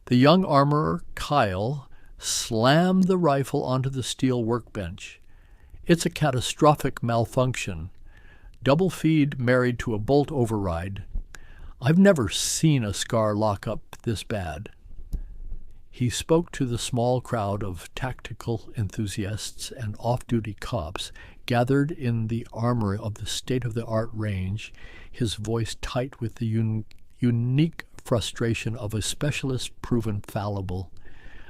The young armorer, Kyle, slammed the rifle onto the steel workbench. It's a catastrophic malfunction. Double feed married to a bolt override. I've never seen a scar lock up this bad. He spoke to the small crowd of tactical enthusiasts and off-duty cops gathered in the armory of the state-of-the-art range, his voice tight with the unique frustration of a specialist proven fallible.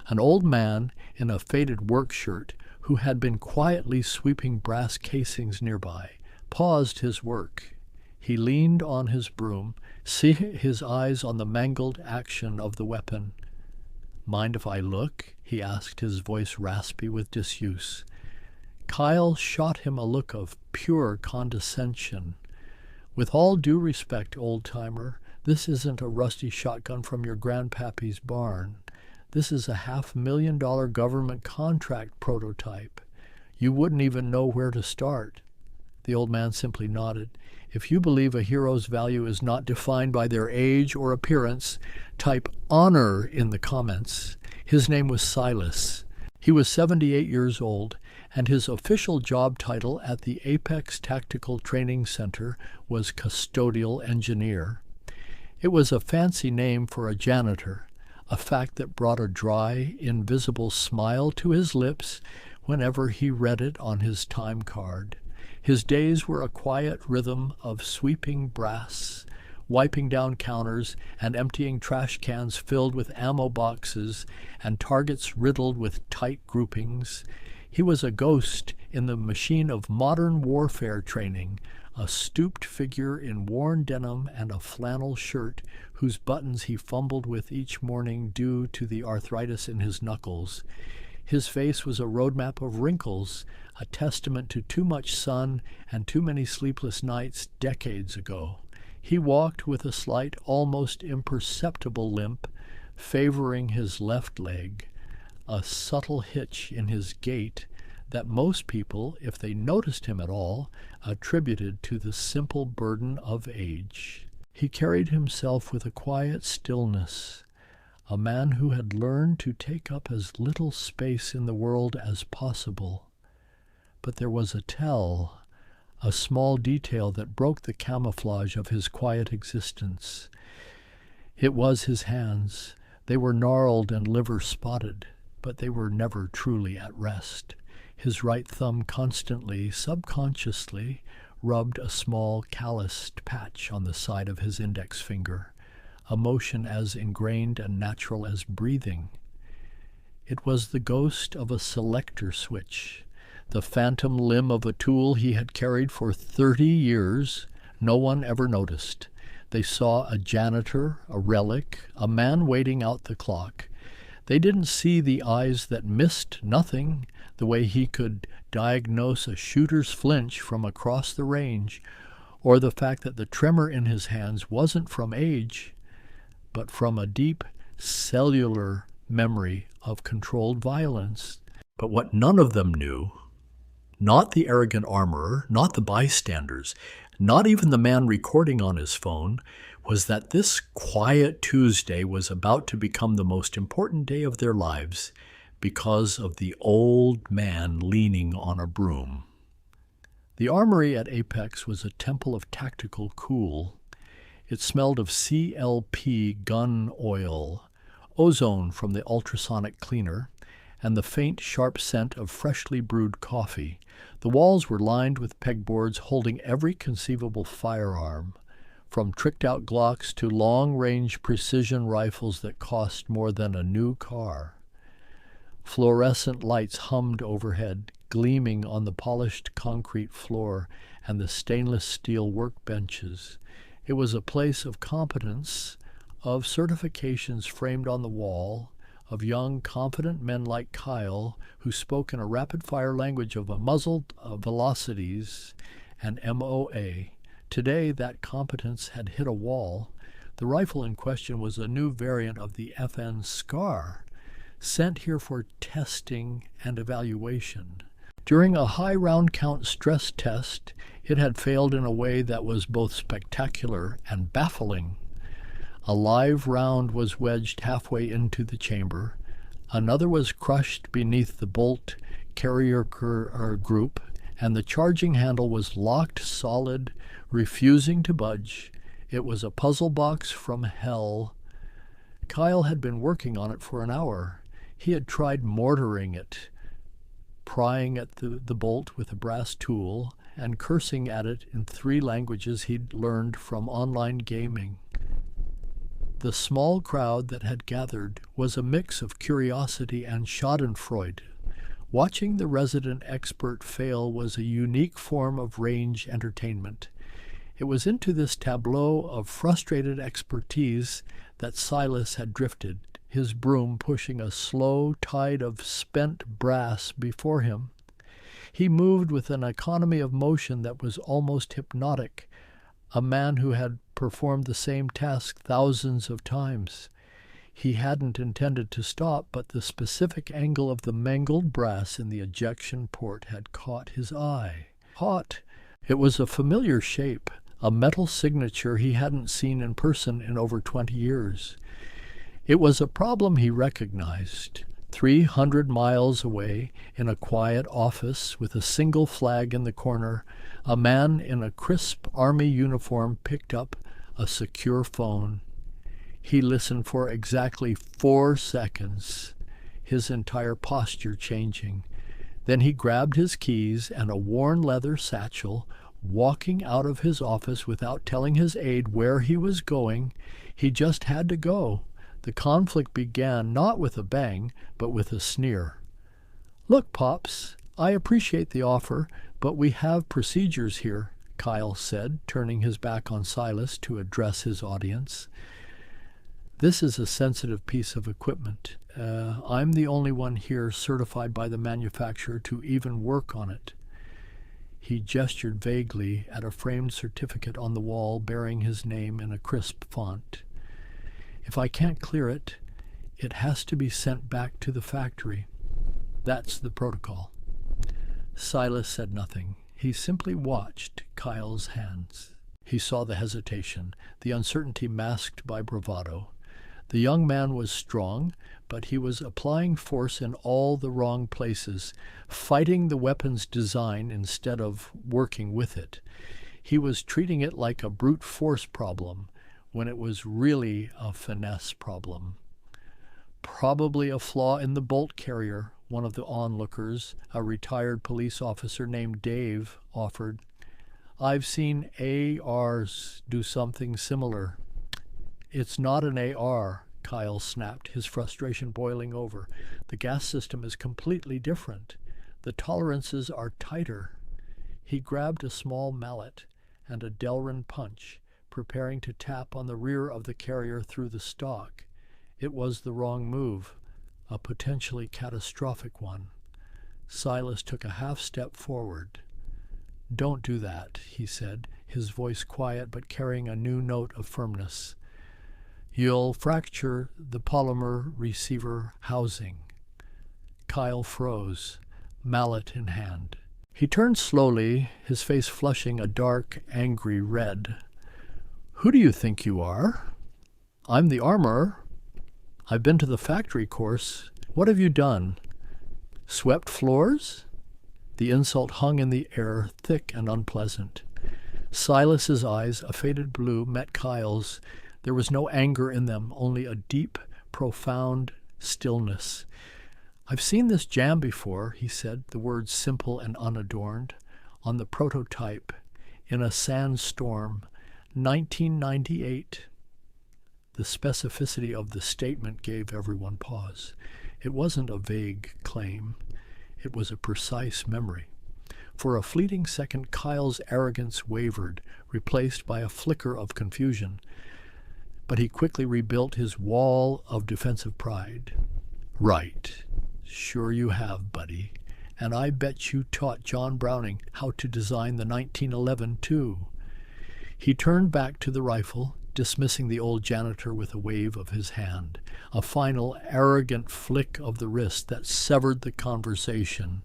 An old man in a faded work shirt who had been quietly sweeping brass casings nearby paused his work. He leaned on his broom, his eyes on the mangled action of the weapon. "Mind if I look?" he asked, his voice raspy with disuse. Kyle shot him a look of pure condescension. "With all due respect, old-timer, this isn't a rusty shotgun from your grandpappy's barn. This is a $500,000 government contract prototype. You wouldn't even know where to start." The old man simply nodded. "If you believe a hero's value is not defined by their age or appearance, type honor in the comments." His name was Silas. He was 78 years old, and his official job title at the Apex Tactical Training Center was custodial engineer. It was a fancy name for a janitor, a fact that brought a dry, invisible smile to his lips whenever he read it on his time card. His days were a quiet rhythm of sweeping brass, wiping down counters, and emptying trash cans filled with ammo boxes and targets riddled with tight groupings. He was a ghost in the machine of modern warfare training, a stooped figure in worn denim and a flannel shirt whose buttons he fumbled with each morning due to the arthritis in his knuckles. His face was a roadmap of wrinkles, a testament to too much sun and too many sleepless nights decades ago. He walked with a slight, almost imperceptible limp, favoring his left leg, a subtle hitch in his gait that most people, if they noticed him at all, attributed to the simple burden of age. He carried himself with a quiet stillness, a man who had learned to take up as little space in the world as possible. But there was a small detail that broke the camouflage of his quiet existence. It was his hands. They were gnarled and liver-spotted, but they were never truly at rest. His right thumb constantly, subconsciously, rubbed a small calloused patch on the side of his index finger, a motion as ingrained and natural as breathing. It was the ghost of a selector switch, the phantom limb of a tool he had carried for 30 years. No one ever noticed. They saw a janitor, a relic, a man waiting out the clock. They didn't see the eyes that missed nothing, the way he could diagnose a shooter's flinch from across the range, or the fact that the tremor in his hands wasn't from age, but from a deep cellular memory of controlled violence. But what none of them knew, not the arrogant armorer, not the bystanders, not even the man recording on his phone, was that this quiet Tuesday was about to become the most important day of their lives because of the old man leaning on a broom. The armory at Apex was a temple of tactical cool. It smelled of CLP gun oil, ozone from the ultrasonic cleaner, and the faint, sharp scent of freshly brewed coffee. The walls were lined with pegboards holding every conceivable firearm, from tricked-out Glocks to long-range precision rifles that cost more than a new car. Fluorescent lights hummed overhead, gleaming on the polished concrete floor and the stainless steel workbenches. It was a place of competence, of certifications framed on the wall, of young, confident men like Kyle, who spoke in a rapid-fire language of muzzled velocities and MOA. Today, that competence had hit a wall. The rifle in question was a new variant of the FN SCAR, sent here for testing and evaluation. During a high round count stress test, it had failed in a way that was both spectacular and baffling. A live round was wedged halfway into the chamber. Another was crushed beneath the bolt carrier group, and the charging handle was locked solid, refusing to budge. It was a puzzle box from hell. Kyle had been working on it for an hour. He had tried mortaring it, prying at the bolt with a brass tool, and cursing at it in 3 languages he'd learned from online gaming. The small crowd that had gathered was a mix of curiosity and schadenfreude. Watching the resident expert fail was a unique form of range entertainment. It was into this tableau of frustrated expertise that Silas had drifted, his broom pushing a slow tide of spent brass before him. He moved with an economy of motion that was almost hypnotic, a man who had performed the same task thousands of times. He hadn't intended to stop, but the specific angle of the mangled brass in the ejection port had caught his eye. Hot! It was a familiar shape, a metal signature he hadn't seen in person in over 20 years. It was a problem he recognized. 300 miles away, in a quiet office with a single flag in the corner, a man in a crisp army uniform picked up a secure phone. He listened for exactly 4 seconds, his entire posture changing. Then he grabbed his keys and a worn leather satchel, walking out of his office without telling his aide where he was going. He just had to go. The conflict began not with a bang, but with a sneer. "Look, Pops, I appreciate the offer, but we have procedures here," Kyle said, turning his back on Silas to address his audience. "This is a sensitive piece of equipment. I'm the only one here certified by the manufacturer to even work on it." He gestured vaguely at a framed certificate on the wall bearing his name in a crisp font. "If I can't clear it, it has to be sent back to the factory. That's the protocol." Silas said nothing. He simply watched Kyle's hands. He saw the hesitation, the uncertainty masked by bravado. The young man was strong, but he was applying force in all the wrong places, fighting the weapon's design instead of working with it. He was treating it like a brute force problem, when it was really a finesse problem. "Probably a flaw in the bolt carrier," one of the onlookers, a retired police officer named Dave, offered. "I've seen ARs do something similar." "It's not an AR," Kyle snapped, his frustration boiling over. "The gas system is completely different. The tolerances are tighter." He grabbed a small mallet and a Delrin punch, preparing to tap on the rear of the carrier through the stock. It was the wrong move, a potentially catastrophic one. Silas took a half-step forward. "Don't do that," he said, his voice quiet but carrying a new note of firmness. "You'll fracture the polymer receiver housing." Kyle froze, mallet in hand. He turned slowly, his face flushing a dark, angry red. "Who do you think you are?" "I'm the armorer. I've been to the factory course. What have you done? Swept floors?" The insult hung in the air, thick and unpleasant. Silas's eyes, a faded blue, met Kyle's. There was no anger in them, only a deep, profound stillness. "I've seen this jam before," he said, the words simple and unadorned. "On the prototype, in a sandstorm, 1998. The specificity of the statement gave everyone pause. It wasn't a vague claim. It was a precise memory. For a fleeting second, Kyle's arrogance wavered, replaced by a flicker of confusion. But he quickly rebuilt his wall of defensive pride. "Right. Sure you have, buddy. And I bet you taught John Browning how to design the 1911, too." He turned back to the rifle, dismissing the old janitor with a wave of his hand, a final arrogant flick of the wrist that severed the conversation.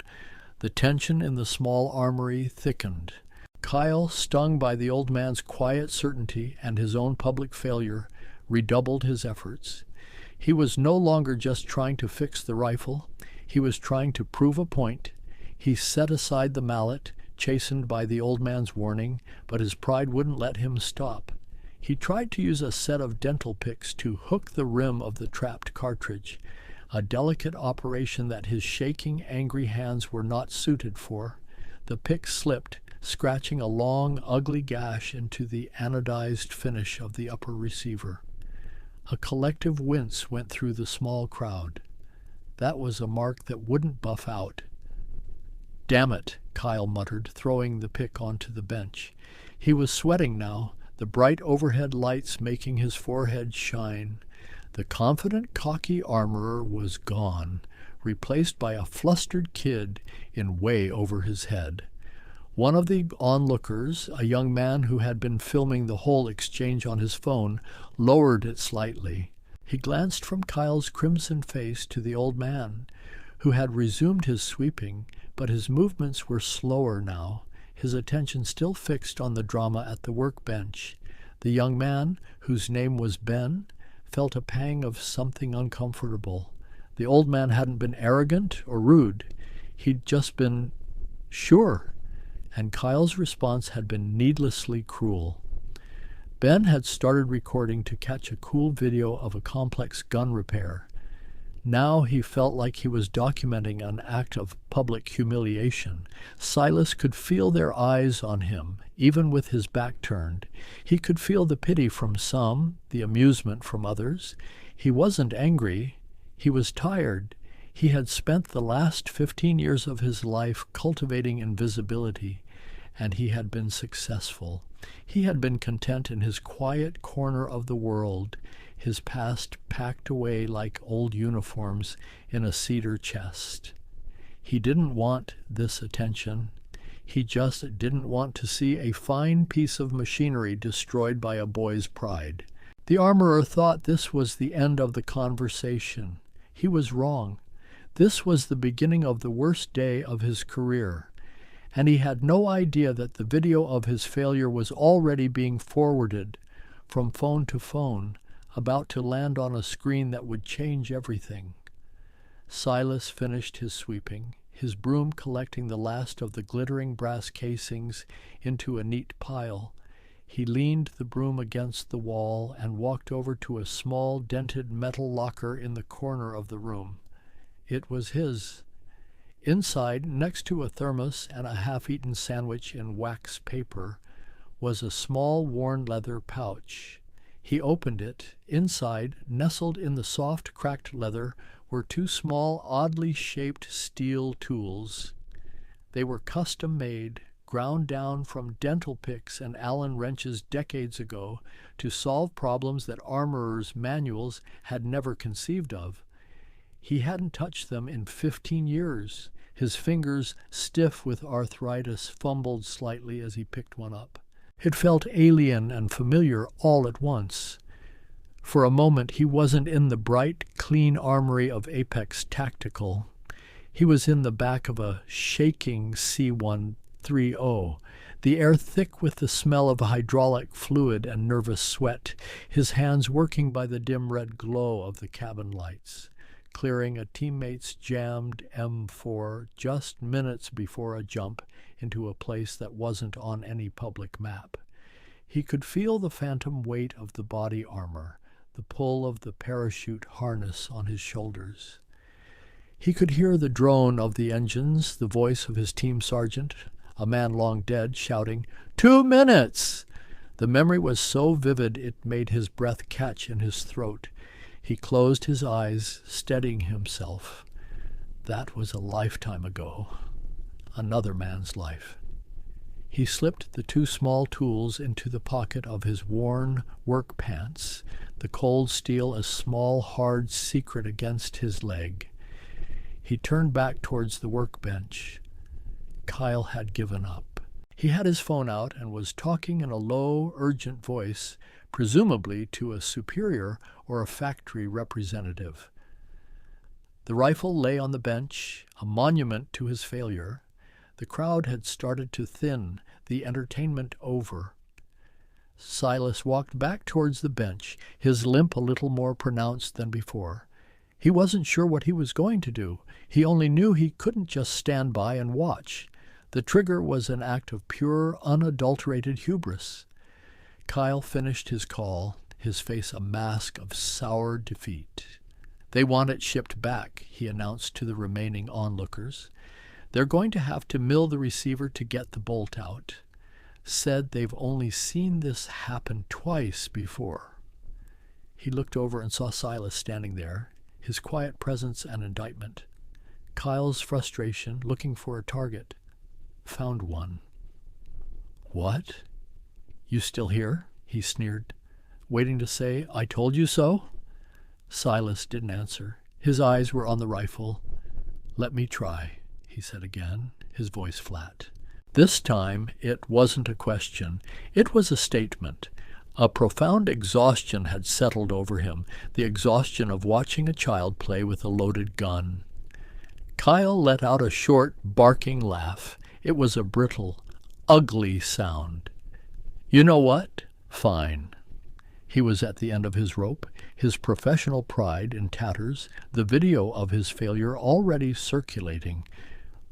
The tension in the small armory thickened. Kyle, stung by the old man's quiet certainty and his own public failure, redoubled his efforts. He was no longer just trying to fix the rifle. He was trying to prove a point. He set aside the mallet, chastened by the old man's warning, but his pride wouldn't let him stop. He tried to use a set of dental picks to hook the rim of the trapped cartridge, a delicate operation that his shaking, angry hands were not suited for. The pick slipped, scratching a long, ugly gash into the anodized finish of the upper receiver. A collective wince went through the small crowd. That was a mark that wouldn't buff out. "Damn it," Kyle muttered, throwing the pick onto the bench. He was sweating now, the bright overhead lights making his forehead shine. The confident, cocky armorer was gone, replaced by a flustered kid in way over his head. One of the onlookers, a young man who had been filming the whole exchange on his phone, lowered it slightly. He glanced from Kyle's crimson face to the old man, who had resumed his sweeping, but his movements were slower now, his attention still fixed on the drama at the workbench. The young man, whose name was Ben, felt a pang of something uncomfortable. The old man hadn't been arrogant or rude. He'd just been sure, and Kyle's response had been needlessly cruel. Ben had started recording to catch a cool video of a complex gun repair. Now he felt like he was documenting an act of public humiliation. Silas could feel their eyes on him, even with his back turned. He could feel the pity from some, the amusement from others. He wasn't angry. He was tired. He had spent the last 15 years of his life cultivating invisibility, and he had been successful. He had been content in his quiet corner of the world, his past packed away like old uniforms in a cedar chest. He didn't want this attention. He just didn't want to see a fine piece of machinery destroyed by a boy's pride. The armorer thought this was the end of the conversation. He was wrong. This was the beginning of the worst day of his career, and he had no idea that the video of his failure was already being forwarded from phone to phone, about to land on a screen that would change everything. Silas finished his sweeping, his broom collecting the last of the glittering brass casings into a neat pile. He leaned the broom against the wall and walked over to a small dented metal locker in the corner of the room. It was his. Inside, next to a thermos and a half-eaten sandwich in wax paper, was a small worn leather pouch. He opened it. Inside, nestled in the soft, cracked leather, were two small, oddly shaped steel tools. They were custom-made, ground down from dental picks and Allen wrenches decades ago to solve problems that armorers' manuals had never conceived of. He hadn't touched them in 15 years. His fingers, stiff with arthritis, fumbled slightly as he picked one up. It felt alien and familiar all at once. For a moment, he wasn't in the bright, clean armory of Apex Tactical. He was in the back of a shaking C-130, the air thick with the smell of hydraulic fluid and nervous sweat, his hands working by the dim red glow of the cabin lights, clearing a teammate's jammed M4 just minutes before a jump into a place that wasn't on any public map. He could feel the phantom weight of the body armor, the pull of the parachute harness on his shoulders. He could hear the drone of the engines, the voice of his team sergeant, a man long dead, shouting, 2 minutes! The memory was so vivid it made his breath catch in his throat. He closed his eyes, steadying himself. That was a lifetime ago. Another man's life. He slipped the 2 small tools into the pocket of his worn work pants, the cold steel a small, hard secret against his leg. He turned back towards the workbench. Kyle had given up. He had his phone out and was talking in a low, urgent voice, presumably to a superior or a factory representative. The rifle lay on the bench, a monument to his failure. The crowd had started to thin, the entertainment over. Silas walked back towards the bench, his limp a little more pronounced than before. He wasn't sure what he was going to do. He only knew he couldn't just stand by and watch. The trigger was an act of pure, unadulterated hubris. Kyle finished his call, his face a mask of sour defeat. "They want it shipped back," he announced to the remaining onlookers. "They're going to have to mill the receiver to get the bolt out. Said they've only seen this happen twice before." He looked over and saw Silas standing there, his quiet presence an indictment. Kyle's frustration, looking for a target, found one. "What? You still here?" he sneered, waiting to say, "I told you so?" Silas didn't answer. His eyes were on the rifle. "Let me try," he said again, his voice flat. This time it wasn't a question. It was a statement. A profound exhaustion had settled over him, the exhaustion of watching a child play with a loaded gun. Kyle let out a short, barking laugh. It was a brittle, ugly sound. "You know what? Fine." He was at the end of his rope, his professional pride in tatters, the video of his failure already circulating.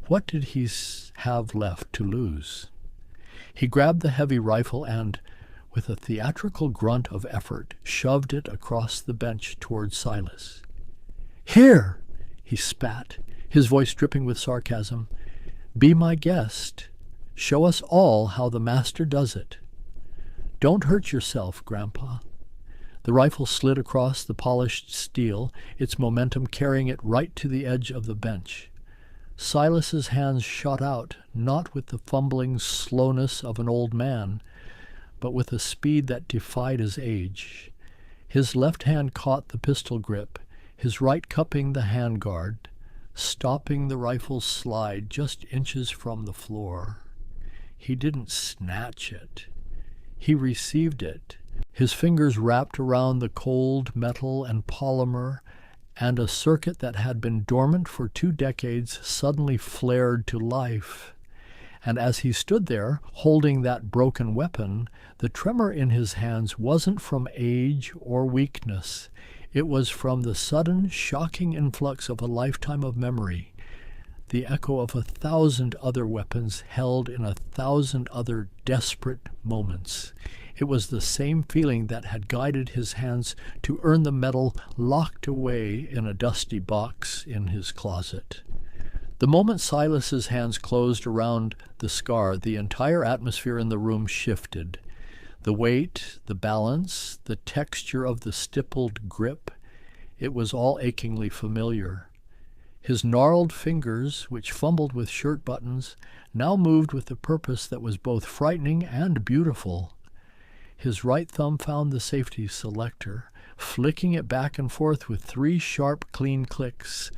What did he have left to lose? He grabbed the heavy rifle and, with a theatrical grunt of effort, shoved it across the bench toward Silas. "Here!" he spat, his voice dripping with sarcasm. "Be my guest. Show us all how the master does it. Don't hurt yourself, Grandpa." The rifle slid across the polished steel, its momentum carrying it right to the edge of the bench. Silas's hands shot out, not with the fumbling slowness of an old man, but with a speed that defied his age. His left hand caught the pistol grip, his right cupping the handguard, stopping the rifle's slide just inches from the floor. He didn't snatch it. He received it, his fingers wrapped around the cold metal and polymer, and a circuit that had been dormant for 2 decades suddenly flared to life. And as he stood there, holding that broken weapon, the tremor in his hands wasn't from age or weakness. It was from the sudden, shocking influx of a lifetime of memory, the echo of 1,000 other weapons held in 1,000 other desperate moments. It was the same feeling that had guided his hands to earn the medal locked away in a dusty box in his closet. The moment Silas's hands closed around the scar, the entire atmosphere in the room shifted. The weight, the balance, the texture of the stippled grip, it was all achingly familiar. His gnarled fingers, which fumbled with shirt buttons, now moved with a purpose that was both frightening and beautiful. His right thumb found the safety selector, flicking it back and forth with 3 sharp, clean clicks,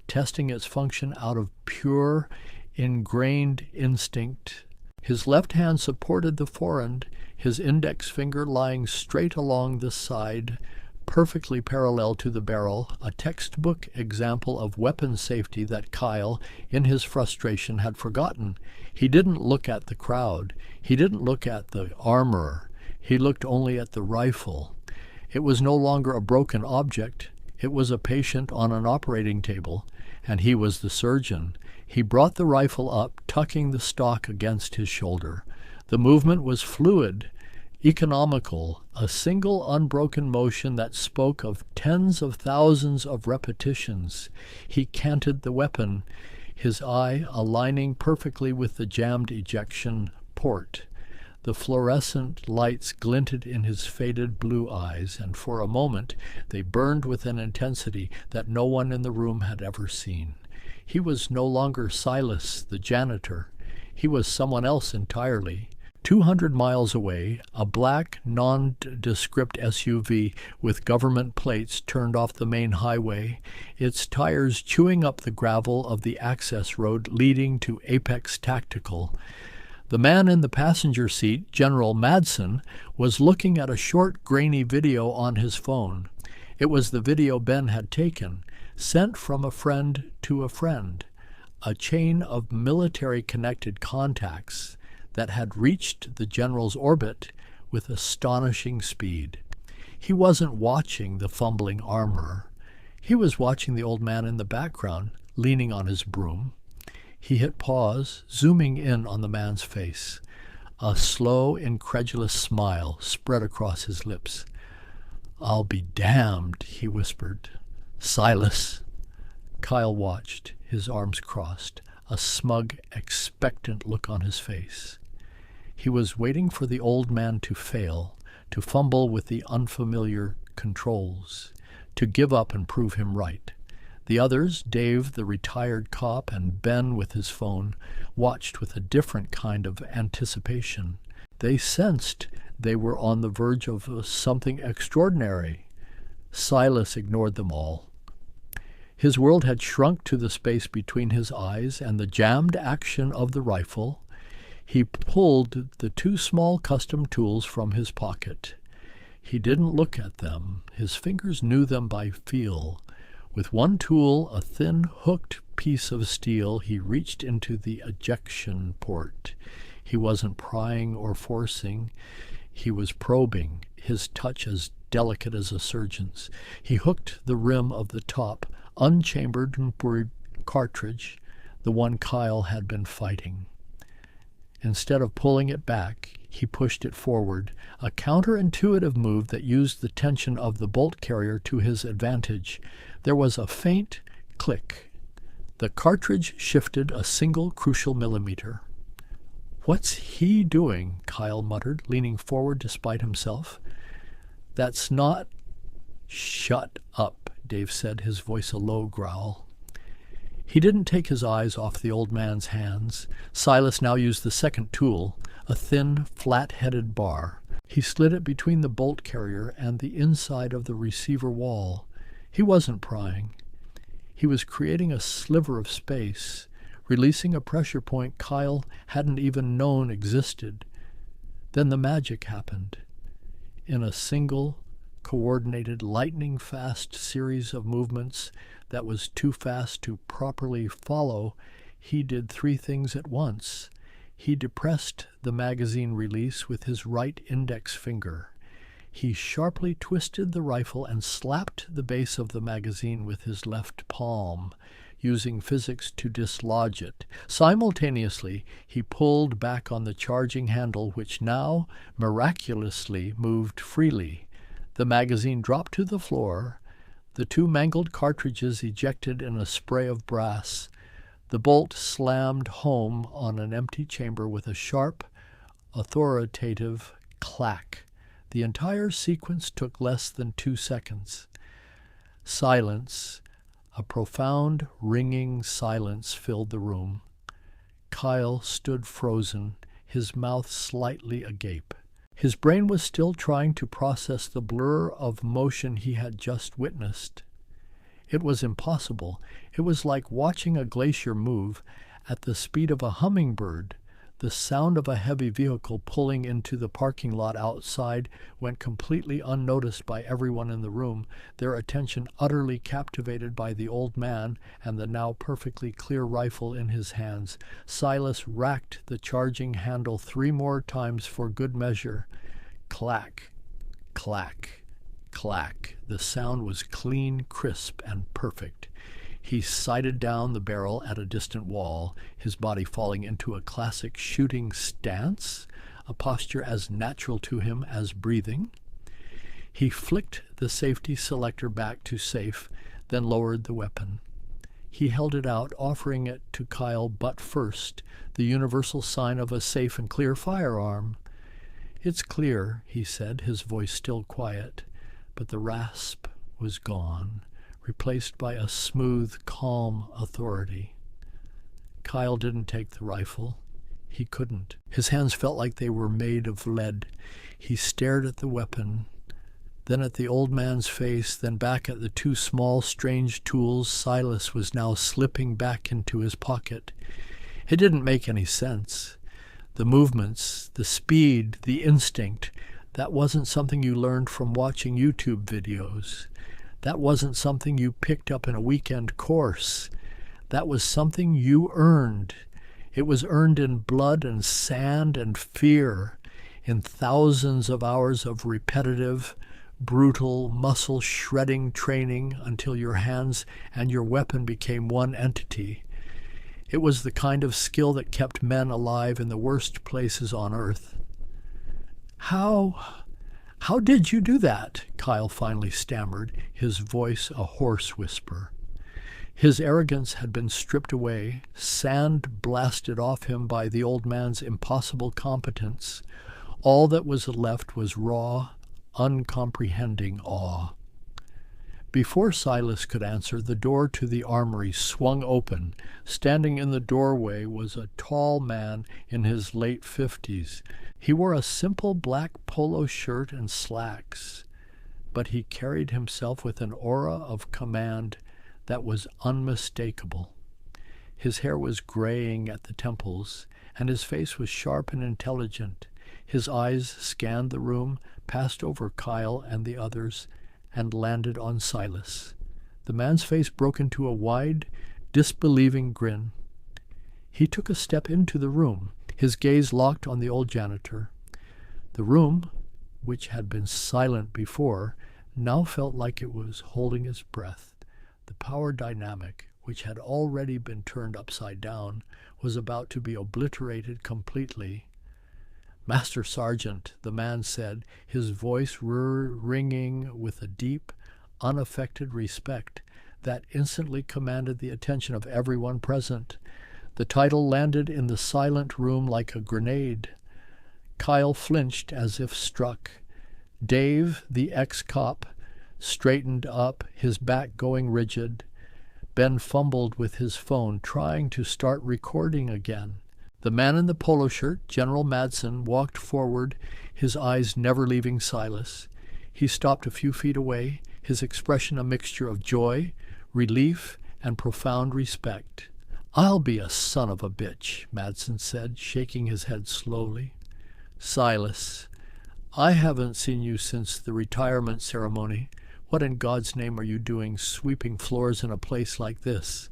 testing its function out of pure, ingrained instinct. His left hand supported the forend, his index finger lying straight along the side, perfectly parallel to the barrel, a textbook example of weapon safety that Kyle, in his frustration, had forgotten. He didn't look at the crowd. He didn't look at the armorer. He looked only at the rifle. It was no longer a broken object. It was a patient on an operating table, and he was the surgeon. He brought the rifle up, tucking the stock against his shoulder. The movement was fluid, economical, a single unbroken motion that spoke of tens of thousands of repetitions. He canted the weapon, his eye aligning perfectly with the jammed ejection port. The fluorescent lights glinted in his faded blue eyes, and for a moment they burned with an intensity that no one in the room had ever seen. He was no longer Silas, the janitor. He was someone else entirely. 200 miles away, a black, nondescript SUV with government plates turned off the main highway, its tires chewing up the gravel of the access road leading to Apex Tactical. The man in the passenger seat, General Madsen, was looking at a short, grainy video on his phone. It was the video Ben had taken, sent from a friend to a friend, a chain of military-connected contacts that had reached the general's orbit with astonishing speed. He wasn't watching the fumbling armorer. He was watching the old man in the background, leaning on his broom. He hit pause, zooming in on the man's face. A slow, incredulous smile spread across his lips. "I'll be damned," he whispered. "Silas." Kyle watched, his arms crossed, a smug, expectant look on his face. He was waiting for the old man to fail, to fumble with the unfamiliar controls, to give up and prove him right. The others, Dave, the retired cop, and Ben with his phone, watched with a different kind of anticipation. They sensed they were on the verge of something extraordinary. Silas ignored them all. His world had shrunk to the space between his eyes and the jammed action of the rifle. He pulled the two small custom tools from his pocket. He didn't look at them. His fingers knew them by feel. With one tool, a thin, hooked piece of steel, he reached into the ejection port. He wasn't prying or forcing. He was probing, his touch as delicate as a surgeon's. He hooked the rim of the top, unchambered cartridge, the one Kyle had been fighting. Instead of pulling it back, he pushed it forward, a counterintuitive move that used the tension of the bolt carrier to his advantage. There was a faint click. The cartridge shifted a single crucial millimeter. "What's he doing?" Kyle muttered, leaning forward despite himself. "That's not—" "Shut up," Dave said, his voice a low growl. He didn't take his eyes off the old man's hands. Silas now used the second tool, a thin, flat-headed bar. He slid it between the bolt carrier and the inside of the receiver wall. He wasn't prying. He was creating a sliver of space, releasing a pressure point Kyle hadn't even known existed. Then the magic happened. In a single, coordinated, lightning-fast series of movements that was too fast to properly follow, he did three things at once. He depressed the magazine release with his right index finger. He sharply twisted the rifle and slapped the base of the magazine with his left palm, using physics to dislodge it. Simultaneously, he pulled back on the charging handle, which now miraculously moved freely. The magazine dropped to the floor, the two mangled cartridges ejected in a spray of brass. The bolt slammed home on an empty chamber with a sharp, authoritative clack. The entire sequence took less than 2 seconds. Silence, a profound, ringing silence filled the room. Kyle stood frozen, his mouth slightly agape. His brain was still trying to process the blur of motion he had just witnessed. It was impossible. It was like watching a glacier move at the speed of a hummingbird. The sound of a heavy vehicle pulling into the parking lot outside went completely unnoticed by everyone in the room, their attention utterly captivated by the old man and the now perfectly clear rifle in his hands. Silas racked the charging handle 3 more times for good measure. Clack, clack, clack. The sound was clean, crisp, and perfect. He sighted down the barrel at a distant wall, his body falling into a classic shooting stance, a posture as natural to him as breathing. He flicked the safety selector back to safe, then lowered the weapon. He held it out, offering it to Kyle butt first, the universal sign of a safe and clear firearm. "It's clear," he said, his voice still quiet, but the rasp was gone, replaced by a smooth, calm authority. Kyle didn't take the rifle. He couldn't. His hands felt like they were made of lead. He stared at the weapon, then at the old man's face, then back at the 2 small, strange tools Silas was now slipping back into his pocket. It didn't make any sense. The movements, the speed, the instinct, that wasn't something you learned from watching YouTube videos. That wasn't something you picked up in a weekend course. That was something you earned. It was earned in blood and sand and fear. in thousands of hours of repetitive, brutal, muscle-shredding training until your hands and your weapon became one entity. It was the kind of skill that kept men alive in the worst places on Earth. How did you do that? Kyle finally stammered, his voice a hoarse whisper. His arrogance had been stripped away, sand blasted off him by the old man's impossible competence. All that was left was raw, uncomprehending awe. Before Silas could answer, the door to the armory swung open. Standing in the doorway was a tall man in his late 50s. He wore a simple black polo shirt and slacks, but he carried himself with an aura of command that was unmistakable. His hair was graying at the temples, and his face was sharp and intelligent. His eyes scanned the room, passed over Kyle and the others, and landed on Silas. The man's face broke into a wide, disbelieving grin. He took a step into the room, his gaze locked on the old janitor. The room, which had been silent before, now felt like it was holding its breath. The power dynamic, which had already been turned upside down, was about to be obliterated completely. "Master Sergeant," the man said, his voice ringing with a deep, unaffected respect that instantly commanded the attention of everyone present. The title landed in the silent room like a grenade. Kyle flinched as if struck. Dave, the ex-cop, straightened up, his back going rigid. Ben fumbled with his phone, trying to start recording again. The man in the polo shirt, General Madsen, walked forward, his eyes never leaving Silas. He stopped a few feet away, his expression a mixture of joy, relief, and profound respect. "I'll be a son of a bitch," Madsen said, shaking his head slowly. "Silas, I haven't seen you since the retirement ceremony. What in God's name are you doing sweeping floors in a place like this?"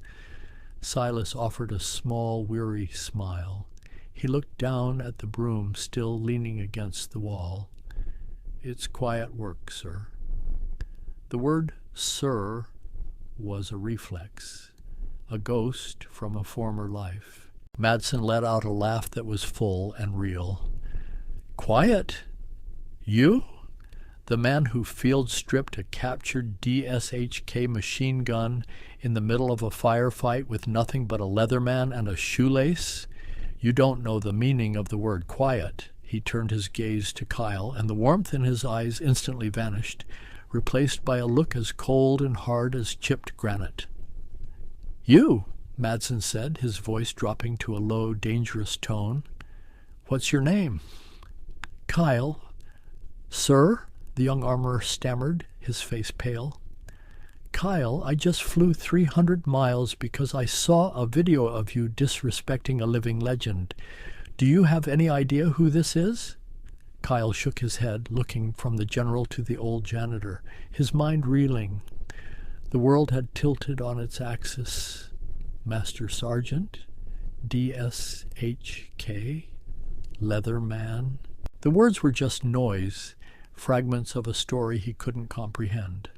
Silas offered a small, weary smile. He looked down at the broom still leaning against the wall. "It's quiet work, sir." The word "sir" was a reflex, a ghost from a former life. Madsen let out a laugh that was full and real. "Quiet? You?" The man who field-stripped a captured DSHK machine gun in the middle of a firefight with nothing but a Leatherman and a shoelace? "You don't know the meaning of the word quiet." He turned his gaze to Kyle, and the warmth in his eyes instantly vanished, replaced by a look as cold and hard as chipped granite. "You," Madsen said, his voice dropping to a low, dangerous tone. "What's your name?" "Kyle." "Sir?" the young armorer stammered, his face pale. "Kyle, I just flew 300 miles because I saw a video of you disrespecting a living legend. Do you have any idea who this is?" Kyle shook his head, looking from the general to the old janitor, his mind reeling. The world had tilted on its axis. Master Sergeant? DSHK? Leatherman? The words were just noise, fragments of a story he couldn't comprehend.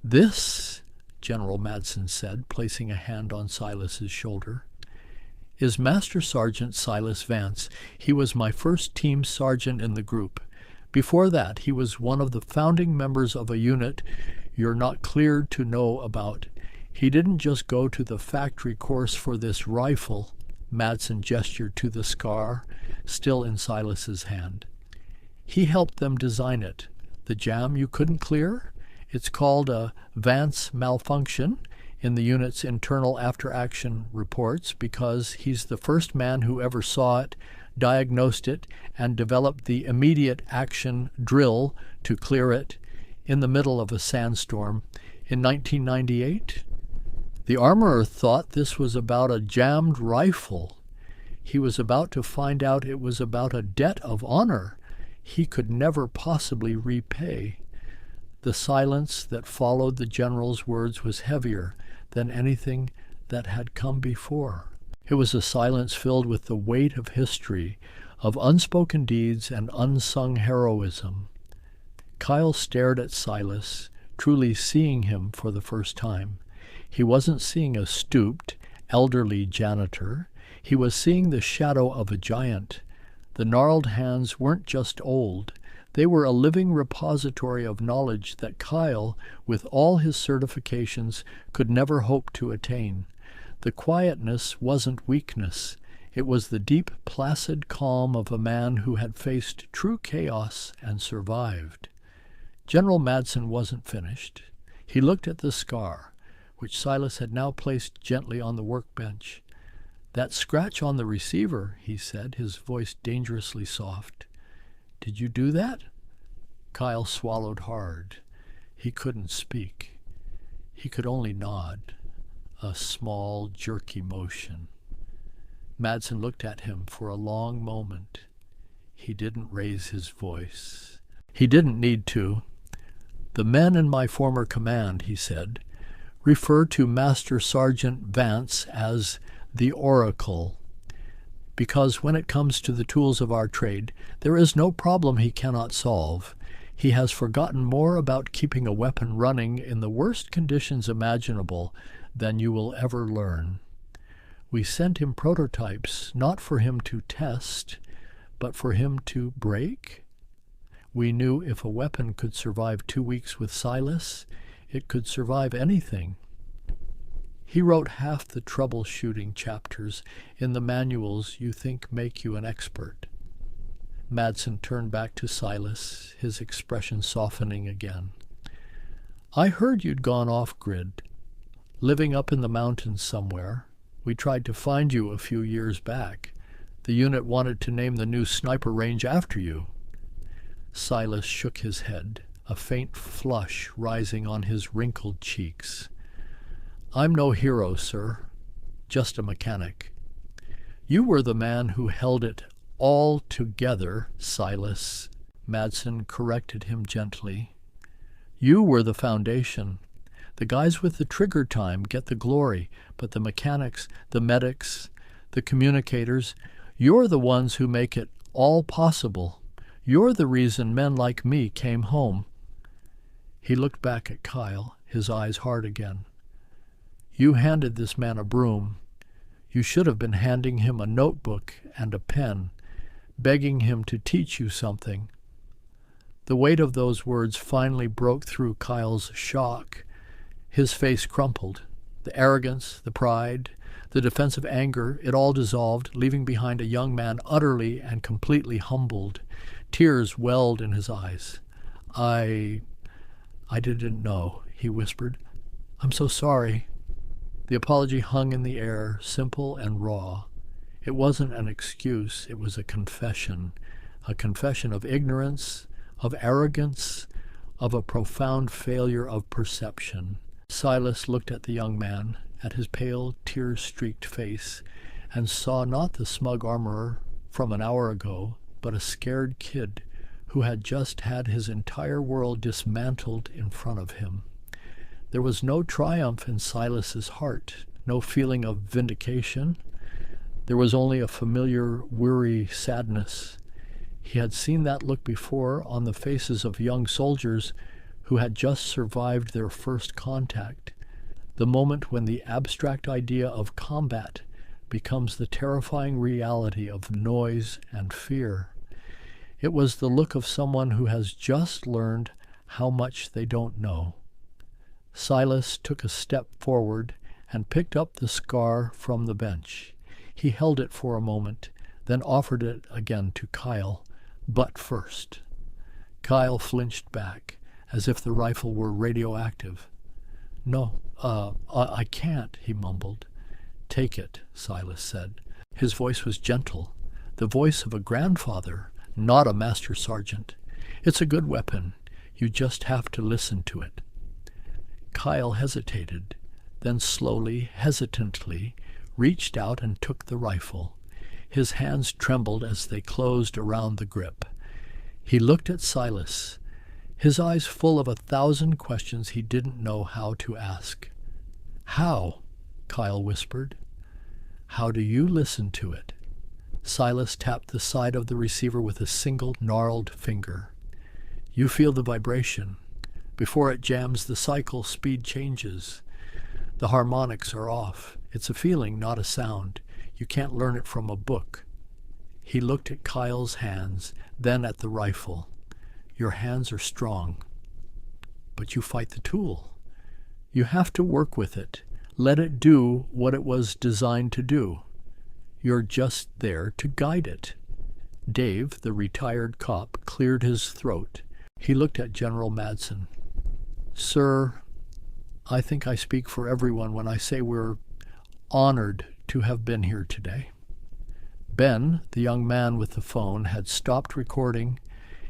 "This," General Madsen said, placing a hand on Silas's shoulder, "is Master Sergeant Silas Vance. He was my first team sergeant in the group. Before that, he was one of the founding members of a unit you're not cleared to know about. He didn't just go to the factory course for this rifle." Madsen gestured to the scar, still in Silas's hand. "He helped them design it. The jam you couldn't clear? It's called a Vance malfunction in the unit's internal after-action reports because he's the first man who ever saw it, diagnosed it, and developed the immediate action drill to clear it in the middle of a sandstorm in 1998. The armorer thought this was about a jammed rifle. He was about to find out it was about a debt of honor he could never possibly repay. The silence that followed the general's words was heavier than anything that had come before. It was a silence filled with the weight of history, of unspoken deeds and unsung heroism. Kyle stared at Silas, truly seeing him for the first time. He wasn't seeing a stooped, elderly janitor. He was seeing the shadow of a giant. The gnarled hands weren't just old. They were a living repository of knowledge that Kyle, with all his certifications, could never hope to attain. The quietness wasn't weakness. It was the deep, placid calm of a man who had faced true chaos and survived. General Madsen wasn't finished. He looked at the scar, which Silas had now placed gently on the workbench. "That scratch on the receiver," he said, his voice dangerously soft. "Did you do that?" Kyle swallowed hard. He couldn't speak. He could only nod, a small, jerky motion. Madsen looked at him for a long moment. He didn't raise his voice. He didn't need to. "The men in my former command," he said, "refer to Master Sergeant Vance as the Oracle, because when it comes to the tools of our trade, there is no problem he cannot solve. He has forgotten more about keeping a weapon running in the worst conditions imaginable than you will ever learn. We sent him prototypes, not for him to test, but for him to break. We knew if a weapon could survive 2 weeks with Silas, it could survive anything. He wrote half the troubleshooting chapters in the manuals you think make you an expert." Madsen turned back to Silas, his expression softening again. "I heard you'd gone off-grid, living up in the mountains somewhere. We tried to find you a few years back. The unit wanted to name the new sniper range after you." Silas shook his head, a faint flush rising on his wrinkled cheeks. "I'm no hero, sir. Just a mechanic." "You were the man who held it all together, Silas," Madsen corrected him gently. "You were the foundation. The guys with the trigger time get the glory, but the mechanics, the medics, the communicators, you're the ones who make it all possible. You're the reason men like me came home." He looked back at Kyle, his eyes hard again. "You handed this man a broom. You should have been handing him a notebook and a pen, begging him to teach you something." The weight of those words finally broke through Kyle's shock. His face crumpled. The arrogance, the pride, the defensive anger, it all dissolved, leaving behind a young man utterly and completely humbled. Tears welled in his eyes. I didn't know," he whispered. "I'm so sorry." The apology hung in the air, simple and raw. It wasn't an excuse, it was a confession of ignorance, of arrogance, of a profound failure of perception. Silas looked at the young man, at his pale, tear-streaked face, and saw not the smug armorer from an hour ago, but a scared kid who had just had his entire world dismantled in front of him. There was no triumph in Silas's heart, no feeling of vindication. There was only a familiar, weary sadness. He had seen that look before on the faces of young soldiers who had just survived their first contact, the moment when the abstract idea of combat becomes the terrifying reality of noise and fear. It was the look of someone who has just learned how much they don't know. Silas took a step forward and picked up the scar from the bench. He held it for a moment, then offered it again to Kyle, butt first. Kyle flinched back, as if the rifle were radioactive. "No, I can't," he mumbled. "Take it," Silas said. His voice was gentle, the voice of a grandfather, not a master sergeant. "It's a good weapon. You just have to listen to it." Kyle hesitated, then slowly, hesitantly, reached out and took the rifle. His hands trembled as they closed around the grip. He looked at Silas, his eyes full of 1,000 questions he didn't know how to ask. "How?" Kyle whispered. "How do you listen to it?" Silas tapped the side of the receiver with a single gnarled finger. You feel the vibration. Before it jams, the cycle speed changes. The harmonics are off. It's a feeling, not a sound. You can't learn it from a book. He looked at Kyle's hands, then at the rifle. Your hands are strong, but you fight the tool. You have to work with it. Let it do what it was designed to do. You're just there to guide it. Dave, the retired cop, cleared his throat. He looked at General Madsen. Sir, I think I speak for everyone when I say we're honored to have been here today. Ben, the young man with the phone, had stopped recording.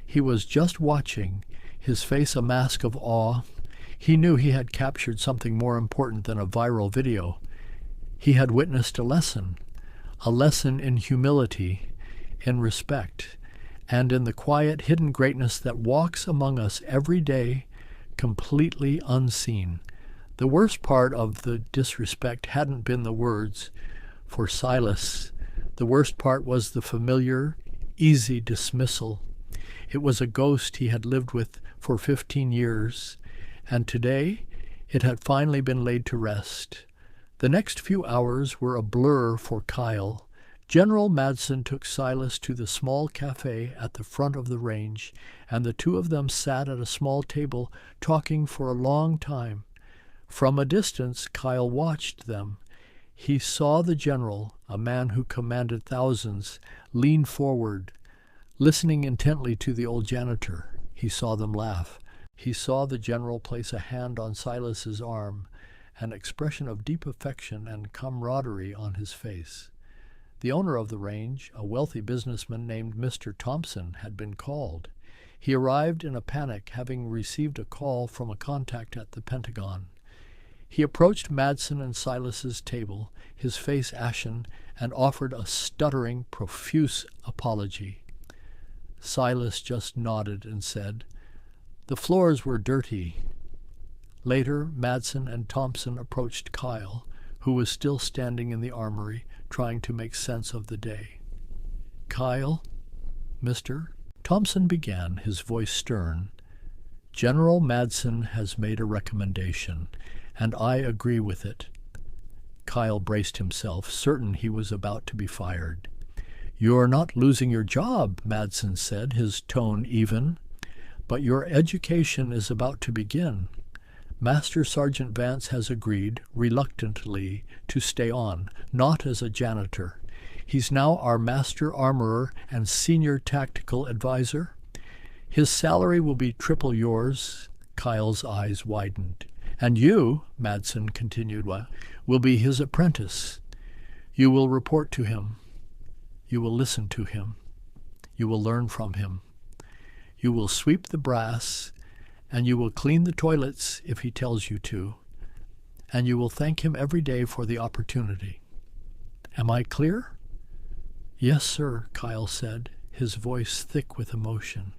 He was just watching, his face a mask of awe. He knew he had captured something more important than a viral video. He had witnessed a lesson in humility, in respect, and in the quiet, hidden greatness that walks among us every day, completely unseen. The worst part of the disrespect hadn't been the words. For Silas, the worst part was the familiar, easy dismissal. It was a ghost he had lived with for 15 years, and today it had finally been laid to rest. The next few hours were a blur for Kyle. General Madsen took Silas to the small cafe at the front of the range, and the two of them sat at a small table talking for a long time. From a distance, Kyle watched them. He saw the general, a man who commanded thousands, lean forward, listening intently to the old janitor. He saw them laugh. He saw the general place a hand on Silas's arm, an expression of deep affection and camaraderie on his face. The owner of the range, a wealthy businessman named Mr. Thompson, had been called. He arrived in a panic, having received a call from a contact at the Pentagon. He approached Madsen and Silas's table, his face ashen, and offered a stuttering, profuse apology. Silas just nodded and said, "The floors were dirty." Later, Madsen and Thompson approached Kyle, who was still standing in the armory, trying to make sense of the day. "Kyle, Mr. Thompson began, his voice stern. "General Madsen has made a recommendation, and I agree with it." Kyle braced himself, certain he was about to be fired. "You're not losing your job," Madsen said, his tone even. "But your education is about to begin. Master Sergeant Vance has agreed, reluctantly, to stay on, not as a janitor. He's now our master armorer and senior tactical advisor. His salary will be triple yours." Kyle's eyes widened. "And you," Madsen continued, "will be his apprentice. You will report to him. You will listen to him. You will learn from him. You will sweep the brass, and you will clean the toilets if he tells you to, and you will thank him every day for the opportunity. Am I clear?" "Yes, sir," Kyle said, his voice thick with emotion.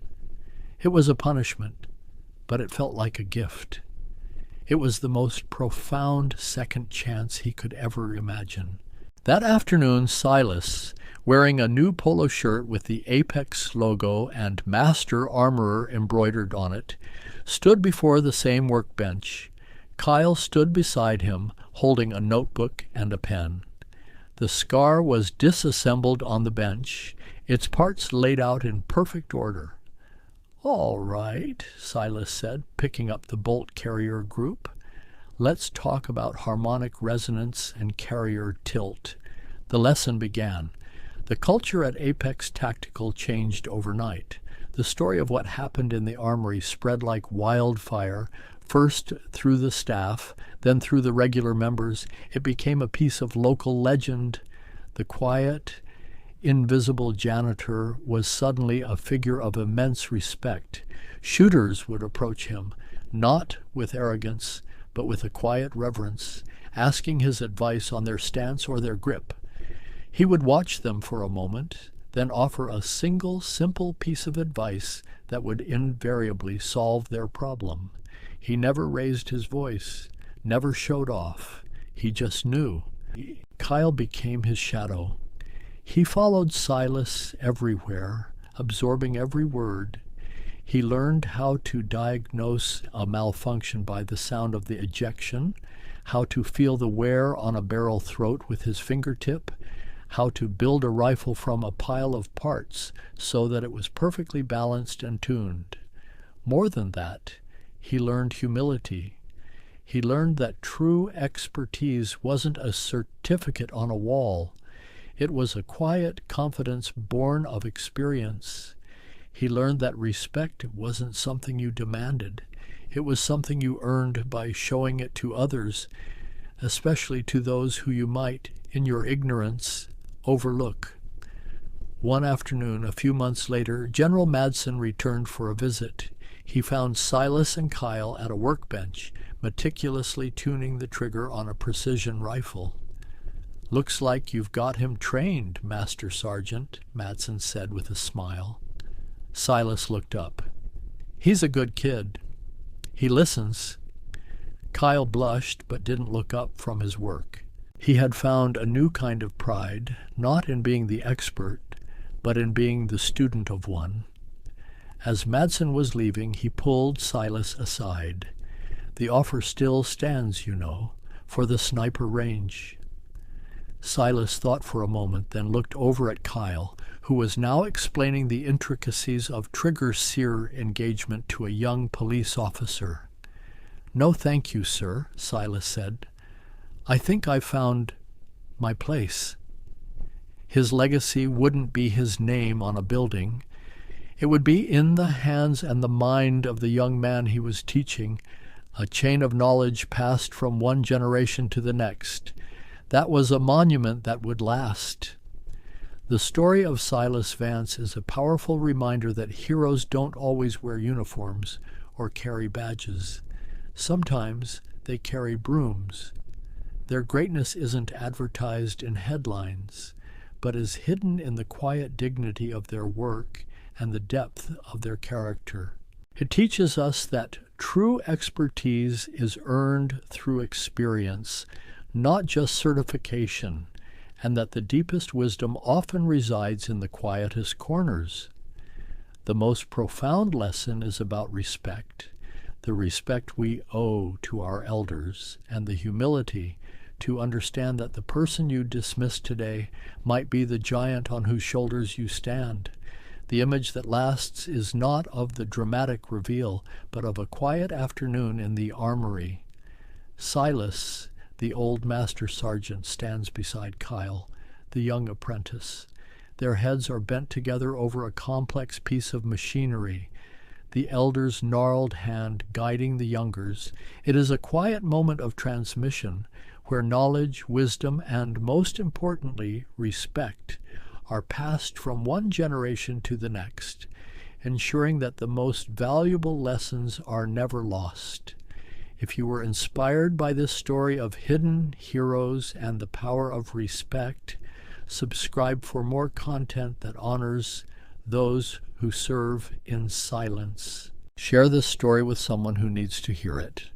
It was a punishment, but it felt like a gift. It was the most profound second chance he could ever imagine. That afternoon, Silas, wearing a new polo shirt with the Apex logo and Master Armorer embroidered on it, stood before the same workbench. Kyle stood beside him, holding a notebook and a pen. The scar was disassembled on the bench, its parts laid out in perfect order. "All right," Silas said, picking up the bolt carrier group. "Let's talk about harmonic resonance and carrier tilt." The lesson began. The culture at Apex Tactical changed overnight. The story of what happened in the armory spread like wildfire, first through the staff, then through the regular members. It became a piece of local legend. The quiet, invisible janitor was suddenly a figure of immense respect. Shooters would approach him, not with arrogance, but with a quiet reverence, asking his advice on their stance or their grip. He would watch them for a moment, then offer a single, simple piece of advice that would invariably solve their problem. He never raised his voice, never showed off. He just knew. Kyle became his shadow. He followed Silas everywhere, absorbing every word. He learned how to diagnose a malfunction by the sound of the ejection, how to feel the wear on a barrel throat with his fingertip, how to build a rifle from a pile of parts so that it was perfectly balanced and tuned. More than that, he learned humility. He learned that true expertise wasn't a certificate on a wall. It was a quiet confidence born of experience. He learned that respect wasn't something you demanded. It was something you earned by showing it to others, especially to those who you might, in your ignorance, overlook. One afternoon, a few months later, General Madsen returned for a visit. He found Silas and Kyle at a workbench, meticulously tuning the trigger on a precision rifle. "Looks like you've got him trained, Master Sergeant," Madsen said with a smile. Silas looked up. "He's a good kid. He listens." Kyle blushed but didn't look up from his work. He had found a new kind of pride, not in being the expert, but in being the student of one. As Madsen was leaving, he pulled Silas aside. "The offer still stands, you know, for the sniper range." Silas thought for a moment, then looked over at Kyle, who was now explaining the intricacies of trigger sear engagement to a young police officer. "No, thank you, sir," Silas said. "I think I've found my place." His legacy wouldn't be his name on a building. It would be in the hands and the mind of the young man he was teaching, a chain of knowledge passed from one generation to the next. That was a monument that would last. The story of Silas Vance is a powerful reminder that heroes don't always wear uniforms or carry badges. Sometimes they carry brooms. Their greatness isn't advertised in headlines, but is hidden in the quiet dignity of their work and the depth of their character. It teaches us that true expertise is earned through experience, not just certification, and that the deepest wisdom often resides in the quietest corners. The most profound lesson is about respect, the respect we owe to our elders, and the humility to understand that the person you dismissed today might be the giant on whose shoulders you stand. The image that lasts is not of the dramatic reveal, but of a quiet afternoon in the armory. Silas, the old master sergeant, stands beside Kyle, the young apprentice. Their heads are bent together over a complex piece of machinery, the elder's gnarled hand guiding the younger's. It is a quiet moment of transmission where knowledge, wisdom, and, most importantly, respect are passed from one generation to the next, ensuring that the most valuable lessons are never lost. If you were inspired by this story of hidden heroes and the power of respect, subscribe for more content that honors those who serve in silence. Share this story with someone who needs to hear it.